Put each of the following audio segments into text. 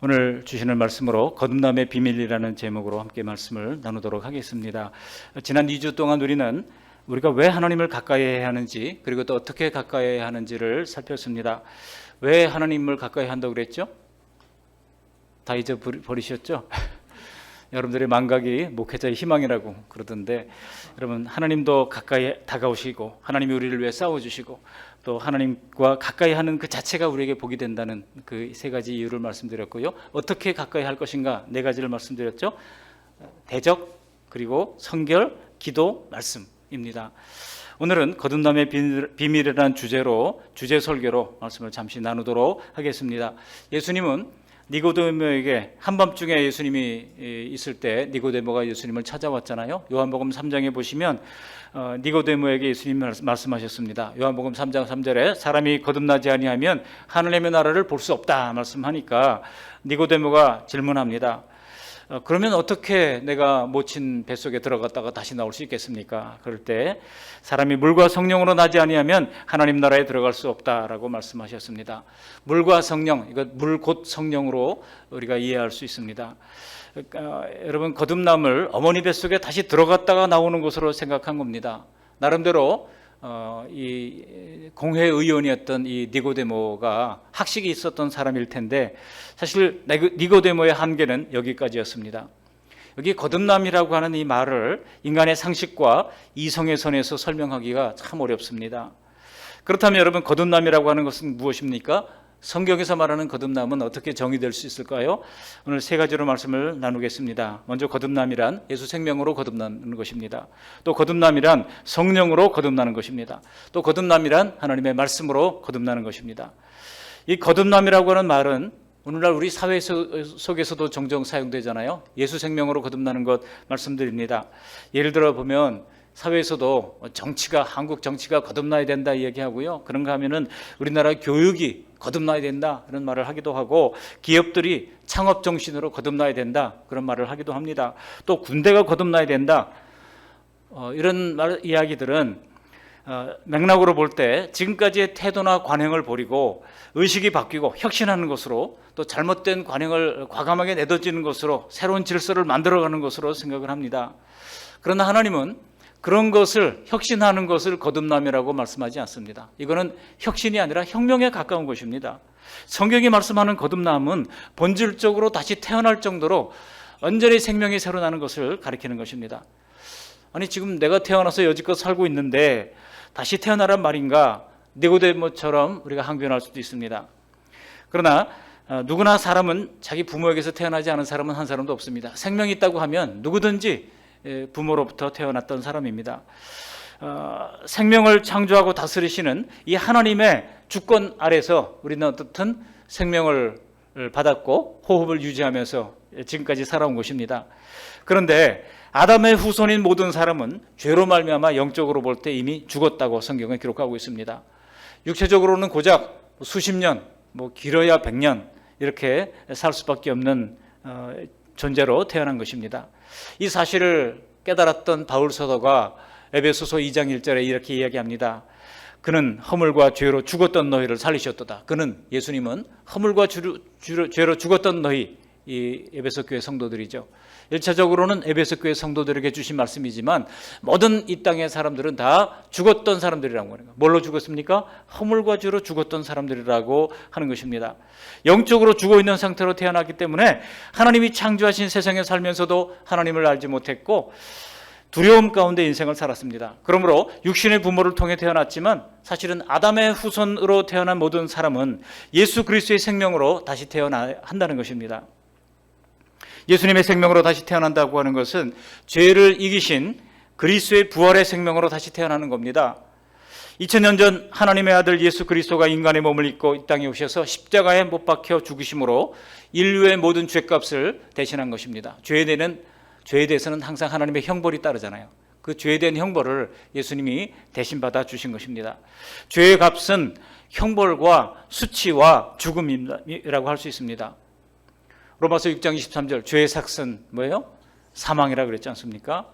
오늘 주시는 말씀으로 거듭남의 비밀이라는 제목으로 함께 말씀을 나누도록 하겠습니다. 지난 2주 동안 우리가 왜 하나님을 가까이 해야 하는지, 그리고 또 어떻게 가까이 해야 하는지를 살폈습니다. 왜 하나님을 가까이 한다고 그랬죠? 다 잊어버리셨죠? 여러분들의 망각이 목회자의 희망이라고 그러던데, 여러분, 하나님도 가까이 다가오시고 하나님이 우리를 위해 싸워주시고 또 하나님과 가까이 하는 그 자체가 우리에게 복이 된다는 그 세 가지 이유를 말씀드렸고요. 어떻게 가까이 할 것인가 네 가지를 말씀드렸죠. 대적, 그리고 성결, 기도, 말씀입니다. 오늘은 거듭남의 비밀이라는 주제 설교로 말씀을 잠시 나누도록 하겠습니다. 예수님은 니고데모에게 한밤중에 예수님이 있을 때 니고데모가 예수님을 찾아왔잖아요. 요한복음 3장에 보시면 니고데모에게 예수님이 말씀하셨습니다. 요한복음 3장 3절에 사람이 거듭나지 아니하면 하나님의 나라를 볼 수 없다 말씀하니까 니고데모가 질문합니다. 그러면 어떻게 내가 모친 뱃속에 들어갔다가 다시 나올 수 있겠습니까? 그럴 때 사람이 물과 성령으로 나지 아니하면 하나님 나라에 들어갈 수 없다라고 말씀하셨습니다. 물과 성령, 이거 물 곧 성령으로 우리가 이해할 수 있습니다. 여러분, 거듭남을 어머니 뱃속에 다시 들어갔다가 나오는 것으로 생각한 겁니다. 나름대로 이 공회의원이었던 이 니고데모가 학식이 있었던 사람일 텐데, 사실 니고데모의 한계는 여기까지였습니다. 여기 거듭남이라고 하는 이 말을 인간의 상식과 이성의 선에서 설명하기가 참 어렵습니다. 그렇다면 여러분, 거듭남이라고 하는 것은 무엇입니까? 성경에서 말하는 거듭남은 어떻게 정의될 수 있을까요? 오늘 세 가지로 말씀을 나누겠습니다. 먼저 거듭남이란 예수 생명으로 거듭나는 것입니다. 또 거듭남이란 성령으로 거듭나는 것입니다. 또 거듭남이란 하나님의 말씀으로 거듭나는 것입니다. 이 거듭남이라고 하는 말은 오늘날 우리 사회 속에서도 종종 사용되잖아요. 예수 생명으로 거듭나는 것 말씀드립니다. 예를 들어 보면 사회에서도 한국 정치가 거듭나야 된다 이야기하고요. 그런가 하면은 우리나라 교육이 거듭나야 된다 이런 말을 하기도 하고, 기업들이 창업 정신으로 거듭나야 된다 그런 말을 하기도 합니다. 또 군대가 거듭나야 된다 이런 이야기들은 맥락으로 볼 때 지금까지의 태도나 관행을 버리고 의식이 바뀌고 혁신하는 것으로, 또 잘못된 관행을 과감하게 내던지는 것으로 새로운 질서를 만들어가는 것으로 생각을 합니다. 그러나 하나님은 그런 것을, 혁신하는 것을 거듭남이라고 말씀하지 않습니다. 이거는 혁신이 아니라 혁명에 가까운 것입니다. 성경이 말씀하는 거듭남은 본질적으로 다시 태어날 정도로 완전히 생명이 새로 나는 것을 가리키는 것입니다. 아니, 지금 내가 태어나서 여지껏 살고 있는데 다시 태어나란 말인가? 니고데모처럼 우리가 항변할 수도 있습니다. 그러나 누구나 사람은 자기 부모에게서 태어나지 않은 사람은 한 사람도 없습니다. 생명이 있다고 하면 누구든지 부모로부터 태어났던 사람입니다. 생명을 창조하고 다스리시는 이 하나님의 주권 아래서 우리는 어떻든 생명을 받았고 호흡을 유지하면서 지금까지 살아온 것입니다. 그런데 아담의 후손인 모든 사람은 죄로 말미암아 영적으로 볼 때 이미 죽었다고 성경은 기록하고 있습니다. 육체적으로는 고작 수십 년, 길어야 100년 이렇게 살 수밖에 없는 존재로 태어난 것입니다. 이 사실을 깨달았던 바울 사도가 에베소서 2장 1절에 이렇게 이야기합니다. 그는 허물과 죄로 죽었던 너희를 살리셨도다. 그는, 예수님은 허물과 죄로 죽었던 너희, 이 에베소 교회 성도들이죠. 1차적으로는 에베소 교회 성도들에게 주신 말씀이지만 모든 이 땅의 사람들은 다 죽었던 사람들이라고 하는 거예요. 뭘로 죽었습니까? 허물과 죄로 죽었던 사람들이라고 하는 것입니다. 영적으로 죽어있는 상태로 태어났기 때문에 하나님이 창조하신 세상에 살면서도 하나님을 알지 못했고 두려움 가운데 인생을 살았습니다. 그러므로 육신의 부모를 통해 태어났지만 사실은 아담의 후손으로 태어난 모든 사람은 예수 그리스도의 생명으로 다시 태어나야 한다는 것입니다. 예수님의 생명으로 다시 태어난다고 하는 것은 죄를 이기신 그리스도의 부활의 생명으로 다시 태어나는 겁니다. 2000년 전 하나님의 아들 예수 그리스도가 인간의 몸을 입고 이 땅에 오셔서 십자가에 못 박혀 죽으심으로 인류의 모든 죄값을 대신한 것입니다. 죄에 대해서는 항상 하나님의 형벌이 따르잖아요. 그 죄에 대한 형벌을 예수님이 대신 받아 주신 것입니다. 죄의 값은 형벌과 수치와 죽음이라고 할 수 있습니다. 로마서 6장 23절, 죄의 삭은 뭐예요? 사망이라고 그랬지 않습니까?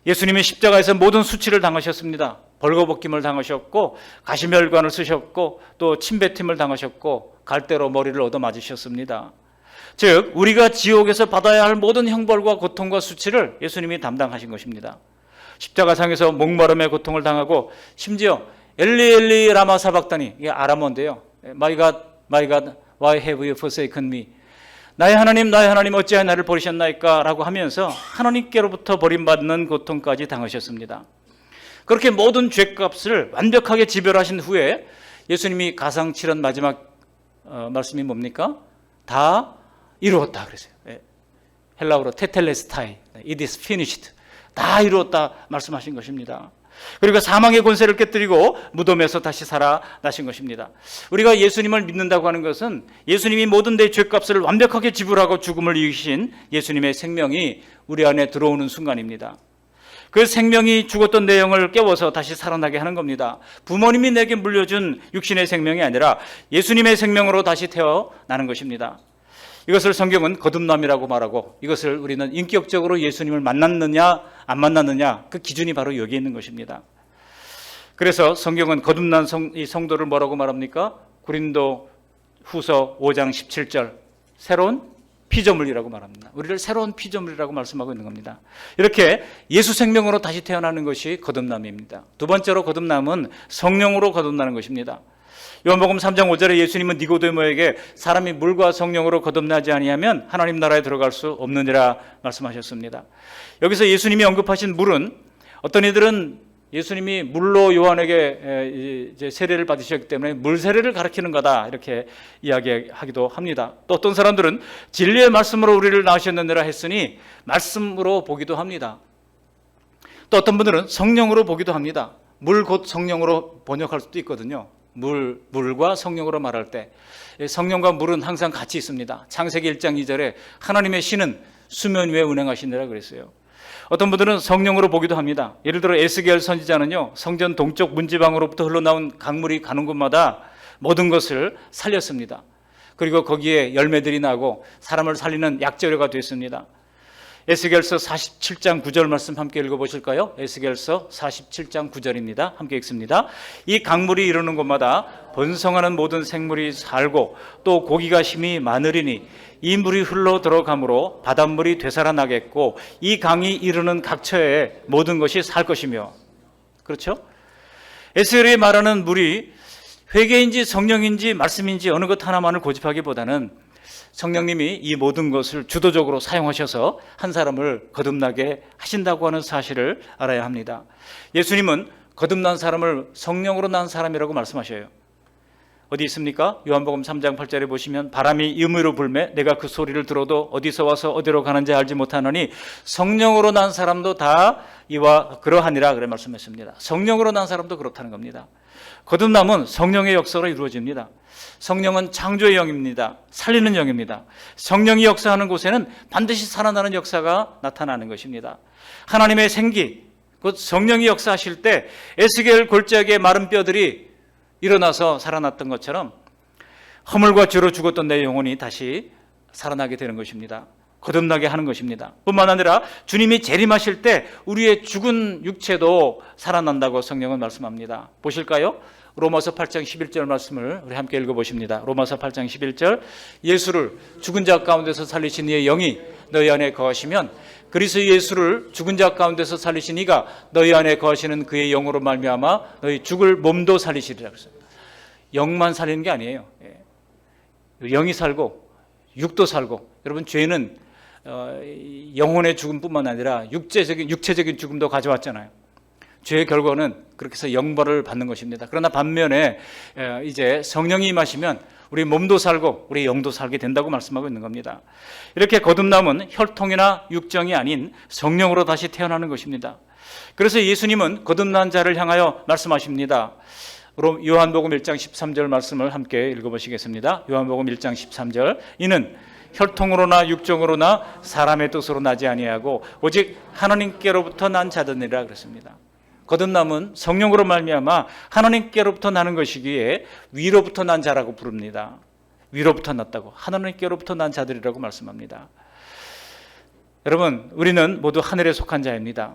예수님이 십자가에서 모든 수치를 당하셨습니다. 벌거벗김을 당하셨고 가시멸관을 쓰셨고 또 침뱉음을 당하셨고 갈대로 머리를 얻어맞으셨습니다. 즉 우리가 지옥에서 받아야 할 모든 형벌과 고통과 수치를 예수님이 담당하신 것입니다. 십자가상에서 목마름의 고통을 당하고 심지어 엘리 엘리 라마 사박다니, 이게 아람어인데요. My God, my God, why have you forsaken me? 나의 하나님 어찌하여 나를 버리셨나이까? 라고 하면서 하나님께로부터 버림받는 고통까지 당하셨습니다. 그렇게 모든 죄값을 완벽하게 지별하신 후에 예수님이 가상칠한 마지막 말씀이 뭡니까? 다 이루었다 그랬어요. 헬라어로 테텔레스타이, it is finished. 다 이루었다 말씀하신 것입니다. 그리고 사망의 권세를 깨뜨리고 무덤에서 다시 살아나신 것입니다. 우리가 예수님을 믿는다고 하는 것은 예수님이 모든 내 죄값을 완벽하게 지불하고 죽음을 이기신 예수님의 생명이 우리 안에 들어오는 순간입니다. 그 생명이 죽었던 내용을 깨워서 다시 살아나게 하는 겁니다. 부모님이 내게 물려준 육신의 생명이 아니라 예수님의 생명으로 다시 태어나는 것입니다. 이것을 성경은 거듭남이라고 말하고, 이것을 우리는 인격적으로 예수님을 만났느냐 안 만났느냐, 그 기준이 바로 여기에 있는 것입니다. 그래서 성경은 거듭난 이 성도를 뭐라고 말합니까? 고린도 후서 5장 17절, 새로운 피조물이라고 말합니다. 우리를 새로운 피조물이라고 말씀하고 있는 겁니다. 이렇게 예수 생명으로 다시 태어나는 것이 거듭남입니다. 두 번째로 거듭남은 성령으로 거듭나는 것입니다. 요한복음 3장 5절에 예수님은 니고데모에게 사람이 물과 성령으로 거듭나지 아니하면 하나님 나라에 들어갈 수 없느니라 말씀하셨습니다. 여기서 예수님이 언급하신 물은, 어떤 이들은 예수님이 물로 요한에게 이제 세례를 받으셨기 때문에 물 세례를 가리키는 거다 이렇게 이야기하기도 합니다. 또 어떤 사람들은 진리의 말씀으로 우리를 낳으셨느니라 했으니 말씀으로 보기도 합니다. 또 어떤 분들은 성령으로 보기도 합니다. 물 곧 성령으로 번역할 수도 있거든요. 물과 성령으로 말할 때 성령과 물은 항상 같이 있습니다. 창세기 1장 2절에 하나님의 신은 수면 위에 운행하시느라 그랬어요. 어떤 분들은 성령으로 보기도 합니다. 예를 들어 에스겔 선지자는요, 성전 동쪽 문지방으로부터 흘러나온 강물이 가는 곳마다 모든 것을 살렸습니다. 그리고 거기에 열매들이 나고 사람을 살리는 약재료가 됐습니다. 에스겔서 47장 9절 말씀 함께 읽어보실까요? 에스겔서 47장 9절입니다. 함께 읽습니다. 이 강물이 이르는 곳마다 번성하는 모든 생물이 살고 또 고기가 힘이 많으리니 이 물이 흘러 들어가므로 바닷물이 되살아나겠고 이 강이 이르는 각처에 모든 것이 살 것이며. 그렇죠? 에스겔이 말하는 물이 회개인지 성령인지 말씀인지 어느 것 하나만을 고집하기보다는 성령님이 이 모든 것을 주도적으로 사용하셔서 한 사람을 거듭나게 하신다고 하는 사실을 알아야 합니다. 예수님은 거듭난 사람을 성령으로 난 사람이라고 말씀하셔요. 어디 있습니까? 요한복음 3장 8절에 보시면 바람이 임의로 불매 내가 그 소리를 들어도 어디서 와서 어디로 가는지 알지 못하노니 성령으로 난 사람도 다 이와 그러하니라 그래 말씀했습니다. 성령으로 난 사람도 그렇다는 겁니다. 거듭남은 성령의 역사로 이루어집니다. 성령은 창조의 영입니다. 살리는 영입니다. 성령이 역사하는 곳에는 반드시 살아나는 역사가 나타나는 것입니다. 하나님의 생기, 곧 성령이 역사하실 때 에스겔 골짜기의 마른 뼈들이 일어나서 살아났던 것처럼 허물과 죄로 죽었던 내 영혼이 다시 살아나게 되는 것입니다. 거듭나게 하는 것입니다. 뿐만 아니라 주님이 재림하실 때 우리의 죽은 육체도 살아난다고 성령은 말씀합니다. 보실까요? 로마서 8장 11절 말씀을 우리 함께 읽어보십니다. 로마서 8장 11절, 예수를 죽은 자 가운데서 살리신 이의 영이 너희 안에 거하시면 그리스도 예수를 죽은 자 가운데서 살리신 이가 너희 안에 거하시는 그의 영으로 말미암아 너희 죽을 몸도 살리시리라. 영만 살리는 게 아니에요. 영이 살고 육도 살고. 여러분, 죄는 영혼의 죽음뿐만 아니라 육체적인 죽음도 가져왔잖아요. 죄의 결과는 그렇게 해서 영벌을 받는 것입니다. 그러나 반면에 이제 성령이 임하시면 우리 몸도 살고 우리 영도 살게 된다고 말씀하고 있는 겁니다. 이렇게 거듭남은 혈통이나 육정이 아닌 성령으로 다시 태어나는 것입니다. 그래서 예수님은 거듭난 자를 향하여 말씀하십니다. 요한복음 1장 13절 말씀을 함께 읽어보시겠습니다. 요한복음 1장 13절, 이는 혈통으로나 육정으로나 사람의 뜻으로 나지 아니하고 오직 하나님께로부터 난 자들이라 그랬습니다. 거듭남은 성령으로 말미암아 하나님께로부터 나는 것이기에 위로부터 난 자라고 부릅니다. 위로부터 났다고, 하나님께로부터 난 자들이라고 말씀합니다. 여러분, 우리는 모두 하늘에 속한 자입니다.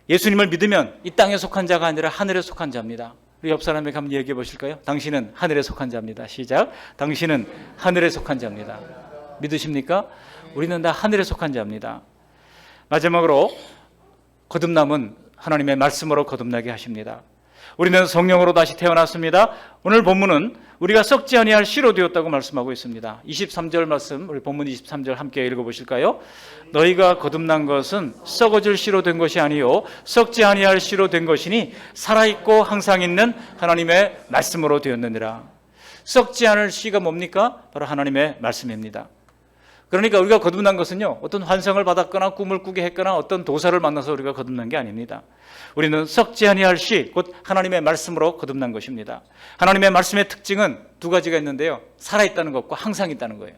예수님을 믿으면 이 땅에 속한 자가 아니라 하늘에 속한 자입니다. 우리 옆 사람에게 한번 얘기해 보실까요? 당신은 하늘에 속한 자입니다. 시작. 당신은 하늘에 속한 자입니다. 믿으십니까? 우리는 다 하늘에 속한 자입니다. 마지막으로 거듭남은 하나님의 말씀으로 거듭나게 하십니다. 우리는 성령으로 다시 태어났습니다. 오늘 본문은 우리가 썩지 아니할 씨로 되었다고 말씀하고 있습니다. 23절 말씀, 우리 본문 23절 함께 읽어보실까요? 너희가 거듭난 것은 썩어질 씨로 된 것이 아니요 썩지 아니할 씨로 된 것이니 살아있고 항상 있는 하나님의 말씀으로 되었느니라. 썩지 않을 씨가 뭡니까? 바로 하나님의 말씀입니다. 그러니까 우리가 거듭난 것은요, 어떤 환상을 받았거나 꿈을 꾸게 했거나 어떤 도사를 만나서 우리가 거듭난 게 아닙니다. 우리는 썩지 아니할 씨, 곧 하나님의 말씀으로 거듭난 것입니다. 하나님의 말씀의 특징은 두 가지가 있는데요, 살아있다는 것과 항상 있다는 거예요.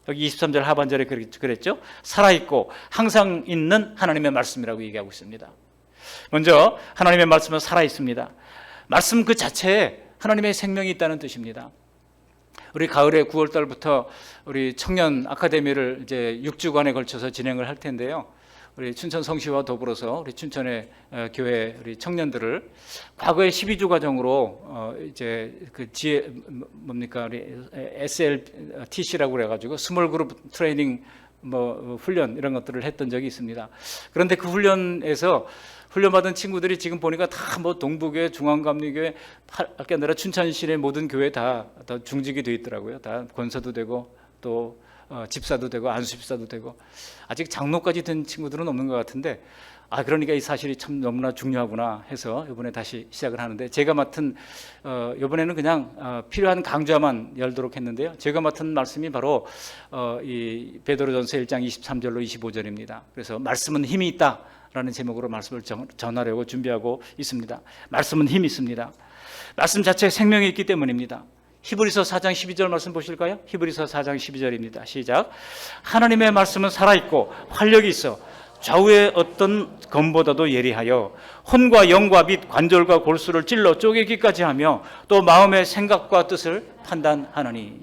여기 23절 하반절에 그랬죠? 살아있고 항상 있는 하나님의 말씀이라고 얘기하고 있습니다. 먼저 하나님의 말씀은 살아있습니다. 말씀 그 자체에 하나님의 생명이 있다는 뜻입니다. 우리 가을에 9월 달부터 우리 청년 아카데미를 이제 6주간에 걸쳐서 진행을 할 텐데요. 우리 춘천 성시와 더불어서 우리 춘천의 교회 우리 청년들을 과거의 12주 과정으로 이제 그 뭡니까 우리 SLTC라고 그래가지고 스몰 그룹 트레이닝 훈련 이런 것들을 했던 적이 있습니다. 그런데 그 훈련에서 훈련받은 친구들이 지금 보니까 다 동부교회, 중앙감리교회, 아까 내가 춘천시의 모든 교회 다 중직이 돼 있더라고요. 다 권사도 되고 또 집사도 되고 안수집사도 되고 아직 장로까지 된 친구들은 없는 것 같은데 그러니까 이 사실이 참 너무나 중요하구나 해서 이번에 다시 시작을 하는데 제가 맡은 이번에는 그냥 필요한 강좌만 열도록 했는데요. 제가 맡은 말씀이 바로 이 베드로전서 1장 23절로 25절입니다. 그래서 말씀은 힘이 있다 라는 제목으로 말씀을 전하려고 준비하고 있습니다. 말씀은 힘이 있습니다. 말씀 자체에 생명이 있기 때문입니다. 히브리서 4장 12절 말씀 보실까요? 히브리서 4장 12절입니다. 시작. 하나님의 말씀은 살아있고 활력이 있어 좌우의 어떤 검보다도 예리하여 혼과 영과 및 관절과 골수를 찔러 쪼개기까지 하며 또 마음의 생각과 뜻을 판단하느니.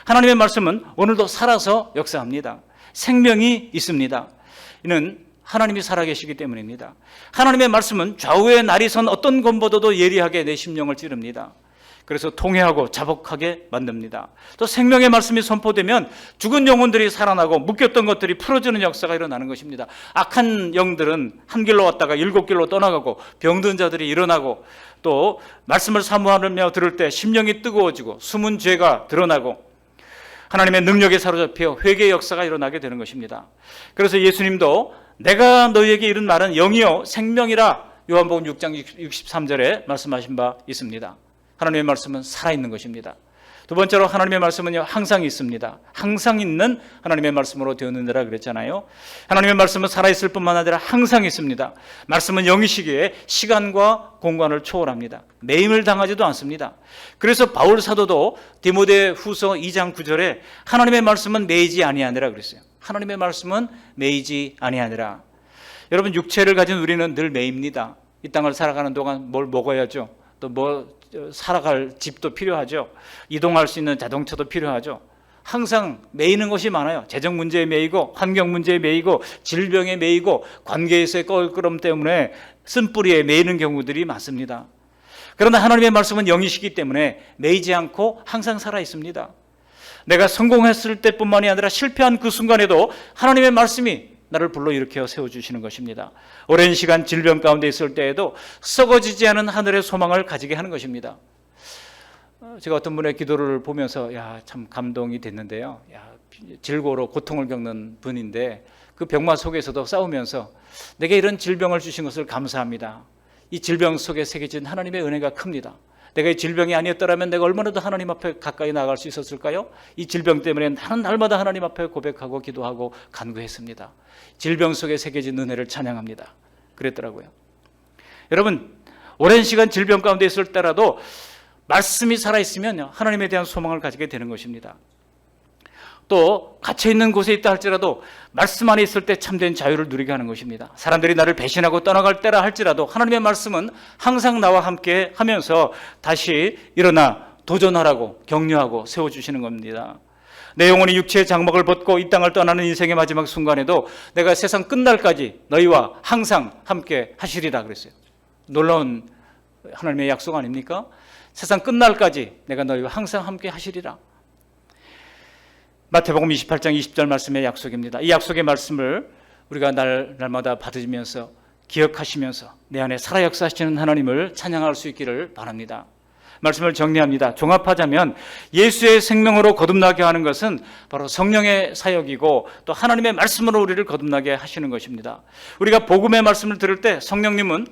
하나님의 말씀은 오늘도 살아서 역사합니다. 생명이 있습니다. 이는 하나님이 살아계시기 때문입니다. 하나님의 말씀은 좌우의 날이 선 어떤 검보다도 예리하게 내 심령을 찌릅니다. 그래서 통회하고 자복하게 만듭니다. 또 생명의 말씀이 선포되면 죽은 영혼들이 살아나고 묶였던 것들이 풀어지는 역사가 일어나는 것입니다. 악한 영들은 한 길로 왔다가 7길로 떠나가고 병든 자들이 일어나고 또 말씀을 사모하며 들을 때 심령이 뜨거워지고 숨은 죄가 드러나고 하나님의 능력에 사로잡혀 회개의 역사가 일어나게 되는 것입니다. 그래서 예수님도 내가 너희에게 이른 말은 영이요 생명이라 요한복음 6장 63절에 말씀하신 바 있습니다. 하나님의 말씀은 살아있는 것입니다. 두 번째로 하나님의 말씀은요 항상 있습니다. 항상 있는 하나님의 말씀으로 되었느니라 그랬잖아요. 하나님의 말씀은 살아있을 뿐만 아니라 항상 있습니다. 말씀은 영이시기에 시간과 공간을 초월합니다. 매임을 당하지도 않습니다. 그래서 바울 사도도 디모데 후서 2장 9절에 하나님의 말씀은 매이지 아니하니라 그랬어요. 하나님의 말씀은 매이지 아니하니라. 여러분 육체를 가진 우리는 늘 매입니다. 이 땅을 살아가는 동안 뭘 먹어야죠. 또 살아갈 집도 필요하죠. 이동할 수 있는 자동차도 필요하죠. 항상 매이는 것이 많아요. 재정 문제에 매이고 환경 문제에 매이고 질병에 매이고 관계에서의 껄끄럼 때문에 쓴뿌리에 매이는 경우들이 많습니다. 그러나 하나님의 말씀은 영이시기 때문에 매이지 않고 항상 살아있습니다. 내가 성공했을 때뿐만이 아니라 실패한 그 순간에도 하나님의 말씀이 나를 불러일으켜 세워주시는 것입니다. 오랜 시간 질병 가운데 있을 때에도 썩어지지 않은 하늘의 소망을 가지게 하는 것입니다. 제가 어떤 분의 기도를 보면서 참 감동이 됐는데요. 질고로 고통을 겪는 분인데 그 병마 속에서도 싸우면서 내게 이런 질병을 주신 것을 감사합니다. 이 질병 속에 새겨진 하나님의 은혜가 큽니다. 내가 이 질병이 아니었더라면 내가 얼마나 더 하나님 앞에 가까이 나아갈 수 있었을까요? 이 질병 때문에 나는 날마다 하나님 앞에 고백하고 기도하고 간구했습니다. 질병 속에 새겨진 은혜를 찬양합니다. 그랬더라고요. 여러분 오랜 시간 질병 가운데 있을 때라도 말씀이 살아있으면 하나님에 대한 소망을 가지게 되는 것입니다. 또 갇혀있는 곳에 있다 할지라도 말씀 안에 있을 때 참된 자유를 누리게 하는 것입니다. 사람들이 나를 배신하고 떠나갈 때라 할지라도 하나님의 말씀은 항상 나와 함께 하면서 다시 일어나 도전하라고 격려하고 세워주시는 겁니다. 내 영혼이 육체의 장막을 벗고 이 땅을 떠나는 인생의 마지막 순간에도 내가 세상 끝날까지 너희와 항상 함께 하시리라 그랬어요. 놀라운 하나님의 약속 아닙니까? 세상 끝날까지 내가 너희와 항상 함께 하시리라. 마태복음 28장 20절 말씀의 약속입니다. 이 약속의 말씀을 우리가 날마다 받으면서 기억하시면서 내 안에 살아 역사하시는 하나님을 찬양할 수 있기를 바랍니다. 말씀을 정리합니다. 종합하자면 예수의 생명으로 거듭나게 하는 것은 바로 성령의 사역이고 또 하나님의 말씀으로 우리를 거듭나게 하시는 것입니다. 우리가 복음의 말씀을 들을 때 성령님은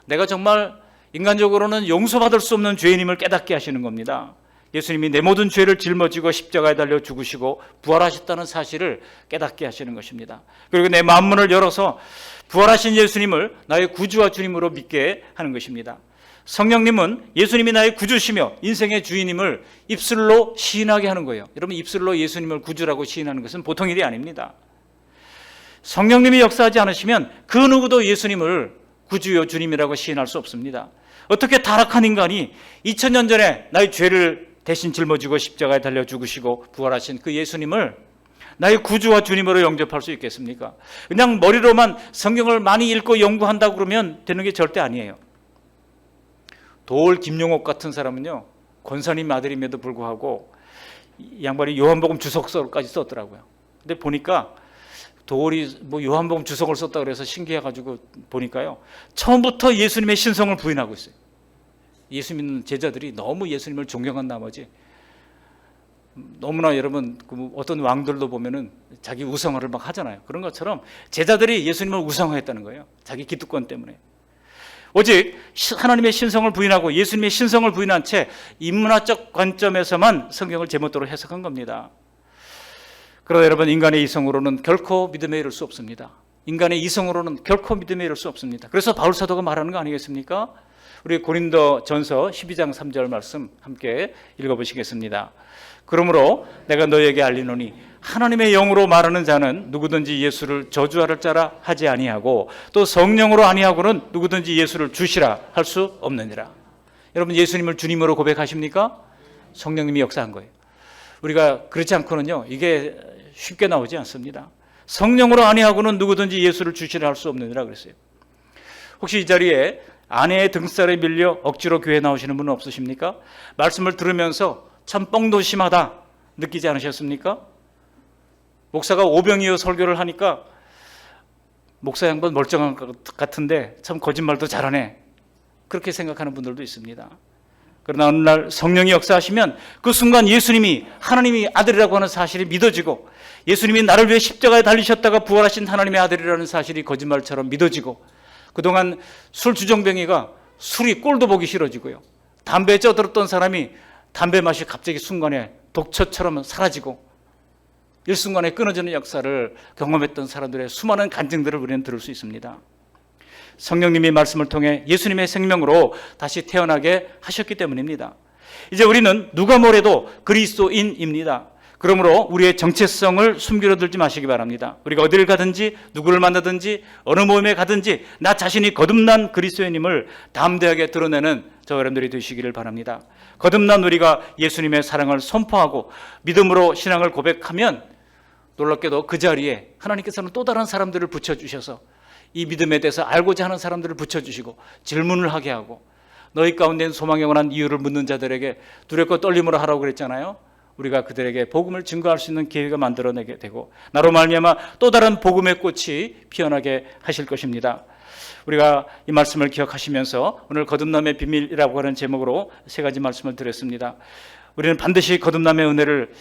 내가 정말 인간적으로는 용서받을 수 없는 죄인임을 깨닫게 하시는 겁니다. 예수님이 내 모든 죄를 짊어지고 십자가에 달려 죽으시고 부활하셨다는 사실을 깨닫게 하시는 것입니다. 그리고 내 마음문을 열어서 부활하신 예수님을 나의 구주와 주님으로 믿게 하는 것입니다. 성령님은 예수님이 나의 구주시며 인생의 주인임을 입술로 시인하게 하는 거예요. 여러분, 입술로 예수님을 구주라고 시인하는 것은 보통 일이 아닙니다. 성령님이 역사하지 않으시면 그 누구도 예수님을 구주요 주님이라고 시인할 수 없습니다. 어떻게 타락한 인간이 2000년 전에 나의 죄를 대신 짊어지고 십자가에 달려 죽으시고 부활하신 그 예수님을 나의 구주와 주님으로 영접할 수 있겠습니까? 그냥 머리로만 성경을 많이 읽고 연구한다고 그러면 되는 게 절대 아니에요. 도올 김용옥 같은 사람은요, 권사님 아들임에도 불구하고 이 양반이 요한복음 주석서까지 썼더라고요. 근데 보니까 도올이 요한복음 주석을 썼다고 그래서 신기해가지고 보니까요, 처음부터 예수님의 신성을 부인하고 있어요. 예수 믿는 제자들이 너무 예수님을 존경한 나머지 너무나 여러분 어떤 왕들도 보면은 자기 우상화를 막 하잖아요. 그런 것처럼 제자들이 예수님을 우상화했다는 거예요. 자기 기득권 때문에. 오직 하나님의 신성을 부인하고 예수님의 신성을 부인한 채 인문화적 관점에서만 성경을 제멋대로 해석한 겁니다. 그러나 여러분, 인간의 이성으로는 결코 믿음에 이를 수 없습니다. 인간의 이성으로는 결코 믿음에 이를 수 없습니다. 그래서 바울 사도가 말하는 거 아니겠습니까? 우리 고린도 전서 12장 3절 말씀 함께 읽어보시겠습니다. 그러므로 내가 너에게 알리노니 하나님의 영으로 말하는 자는 누구든지 예수를 저주할 자라 하지 아니하고 또 성령으로 아니하고는 누구든지 예수를 주시라 할 수 없느니라. 여러분, 예수님을 주님으로 고백하십니까? 성령님이 역사한 거예요. 우리가 그렇지 않고는요, 이게 쉽게 나오지 않습니다. 성령으로 아니하고는 누구든지 예수를 주시라 할 수 없느니라 그랬어요. 혹시 이 자리에 아내의 등살에 밀려 억지로 교회 나오시는 분은 없으십니까? 말씀을 들으면서 참 뻥도 심하다 느끼지 않으셨습니까? 목사가 오병이어 설교를 하니까 목사 양반 멀쩡한 것 같은데 참 거짓말도 잘하네, 그렇게 생각하는 분들도 있습니다. 그러나 어느 날 성령이 역사하시면 그 순간 예수님이 하나님이 아들이라고 하는 사실이 믿어지고 예수님이 나를 위해 십자가에 달리셨다가 부활하신 하나님의 아들이라는 사실이 거짓말처럼 믿어지고 그동안 술 주정뱅이가 술이 꼴도 보기 싫어지고요, 담배에 쪄들었던 사람이 담배 맛이 갑자기 순간에 독처처럼 사라지고 일순간에 끊어지는 역사를 경험했던 사람들의 수많은 간증들을 우리는 들을 수 있습니다. 성령님이 말씀을 통해 예수님의 생명으로 다시 태어나게 하셨기 때문입니다. 이제 우리는 누가 뭐래도 그리스도인입니다. 그러므로 우리의 정체성을 숨기려 들지 마시기 바랍니다. 우리가 어디를 가든지 누구를 만나든지 어느 모임에 가든지 나 자신이 거듭난 그리스도인임을 담대하게 드러내는 저 여러분들이 되시기를 바랍니다. 거듭난 우리가 예수님의 사랑을 선포하고 믿음으로 신앙을 고백하면 놀랍게도 그 자리에 하나님께서는 또 다른 사람들을 붙여주셔서 이 믿음에 대해서 알고자 하는 사람들을 붙여주시고 질문을 하게 하고 너희 가운데 소망에 관한 이유를 묻는 자들에게 두렵고 떨림으로 하라고 그랬잖아요. 우리가 그들에게 복음을 증거할 수 있는 기회가 만들어내게 되고 나로 말미암아 또 다른 복음의 꽃이 피어나게 하실 것입니다. 우리가 이 말씀을 기억하시면서 오늘 거듭남의 비밀이라고 하는 제목으로 세 가지 말씀을 드렸습니다. 우리는 반드시 거듭남의 은혜를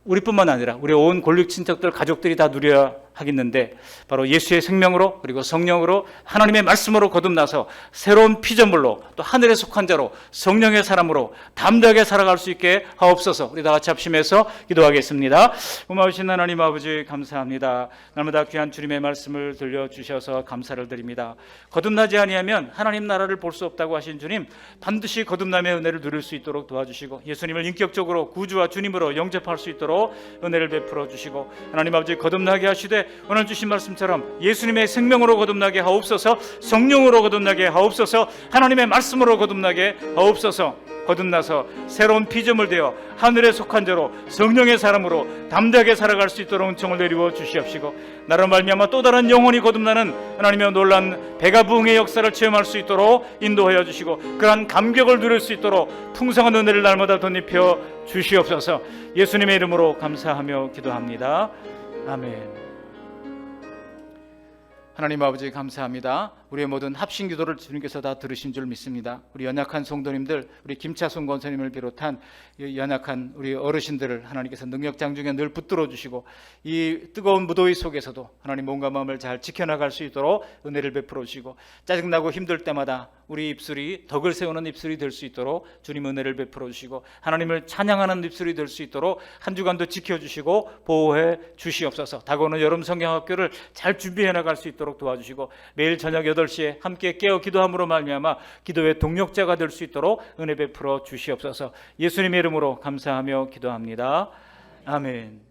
우리뿐만 아니라 우리 온 골육 친척들 가족들이 다 누려야 하겠는데 바로 예수의 생명으로 그리고 성령으로 하나님의 말씀으로 거듭나서 새로운 피조물로 또 하늘에 속한 자로 성령의 사람으로 담대하게 살아갈 수 있게 하옵소서. 우리 다 같이 합심해서 기도하겠습니다. 고마우신 하나님 아버지 감사합니다. 날마다 귀한 주님의 말씀을 들려주셔서 감사를 드립니다. 거듭나지 아니하면 하나님 나라를 볼 수 없다고 하신 주님, 반드시 거듭남의 은혜를 누릴 수 있도록 도와주시고 예수님을 인격적으로 구주와 주님으로 영접할 수 있도록 은혜를 베풀어 주시고 하나님 아버지 거듭나게 하시되 오늘 주신 말씀처럼 예수님의 생명으로 거듭나게 하옵소서, 성령으로 거듭나게 하옵소서, 하나님의 말씀으로 거듭나게 하옵소서. 거듭나서 새로운 피조물 되어 하늘에 속한 자로 성령의 사람으로 담대하게 살아갈 수 있도록 은총을 내리워 주시옵시고, 나로 말미암아 또 다른 영혼이 거듭나는 하나님의 놀란 배가 부흥의 역사를 체험할 수 있도록 인도하여 주시고, 그러한 감격을 누릴 수 있도록 풍성한 은혜를 날마다 덧입혀 주시옵소서. 예수님의 이름으로 감사하며 기도합니다. 아멘. 하나님 아버지 감사합니다. 우리의 모든 합심 기도를 주님께서 다 들으신 줄 믿습니다. 우리 연약한 성도님들, 우리 김차순 권사님을 비롯한 연약한 우리 어르신들을 하나님께서 능력장 중에 늘 붙들어 주시고, 이 뜨거운 무더위 속에서도 하나님 몸과 마음을 잘 지켜나갈 수 있도록 은혜를 베풀어 주시고, 짜증나고 힘들 때마다 우리 입술이 덕을 세우는 입술이 될 수 있도록 주님 은혜를 베풀어 주시고, 하나님을 찬양하는 입술이 될 수 있도록 한 주간도 지켜주시고 보호해 주시옵소서. 다가오는 여름 성경학교를 잘 준비해 나갈 수 있도록 도와주시고, 매일 저녁 8시에 함께 깨어 기도함으로 말미암아 기도의 동력자가 될 수 있도록 은혜 베풀어 주시옵소서. 예수님의 이름으로 감사하며 기도합니다. 아멘.